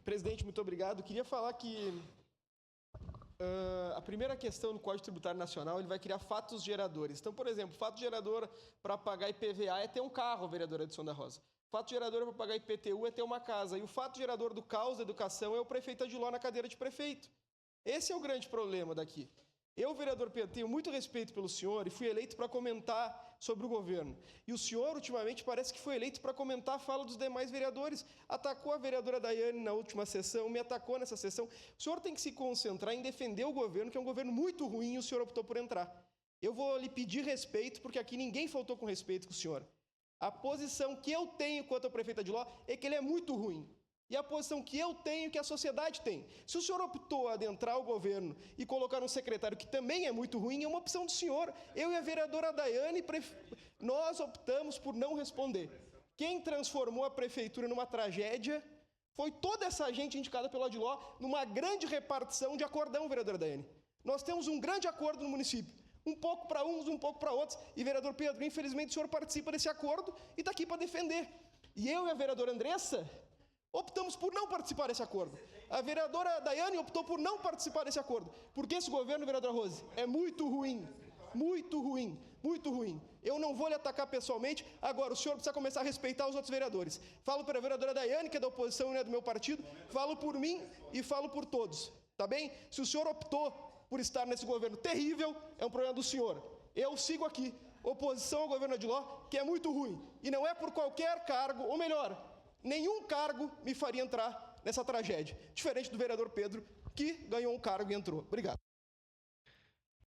Presidente, muito obrigado. Queria falar que a primeira questão do Código Tributário Nacional, ele vai criar fatos geradores. Então, por exemplo, fato gerador para pagar IPVA é ter um carro, vereador Edson da Rosa. Fato gerador para pagar IPTU é ter uma casa. E o fato gerador do caos da educação é o prefeito Adiló na cadeira de prefeito. Esse é o grande problema daqui. Eu, vereador Pedro, tenho muito respeito pelo senhor e fui eleito para comentar sobre o governo. E o senhor, ultimamente, parece que foi eleito para comentar a fala dos demais vereadores. Atacou a vereadora Daiane na última sessão, me atacou nessa sessão. O senhor tem que se concentrar em defender o governo, que é um governo muito ruim, e o senhor optou por entrar. Eu vou lhe pedir respeito, porque aqui ninguém faltou com respeito com o senhor. A posição que eu tenho quanto ao prefeito Adiló é que ele é muito ruim. E a posição que eu tenho, que a sociedade tem. Se o senhor optou a adentrar o governo e colocar um secretário que também é muito ruim, é uma opção do senhor. Eu e a vereadora Daiane, nós optamos por não responder. Quem transformou a prefeitura numa tragédia foi toda essa gente indicada pelo Adiló numa grande repartição de acordão, vereadora Daiane. Nós temos um grande acordo no município. Um pouco para uns, um pouco para outros. E, vereador Pedro, infelizmente o senhor participa desse acordo e está aqui para defender. E eu e a vereadora Andressa optamos por não participar desse acordo. A vereadora Daiane optou por não participar desse acordo. Porque esse governo, vereadora Rose, é muito ruim. Muito ruim. Muito ruim. Eu não vou lhe atacar pessoalmente. Agora, o senhor precisa começar a respeitar os outros vereadores. Falo para a vereadora Daiane, que é da oposição e não é do meu partido. Falo por mim e falo por todos. Tá bem? Se o senhor optou por estar nesse governo terrível, é um problema do senhor. Eu sigo aqui. Oposição ao governo Adiló, que é muito ruim. E não é por qualquer cargo, ou melhor, nenhum cargo me faria entrar nessa tragédia. Diferente do vereador Pedro, que ganhou um cargo e entrou. Obrigado.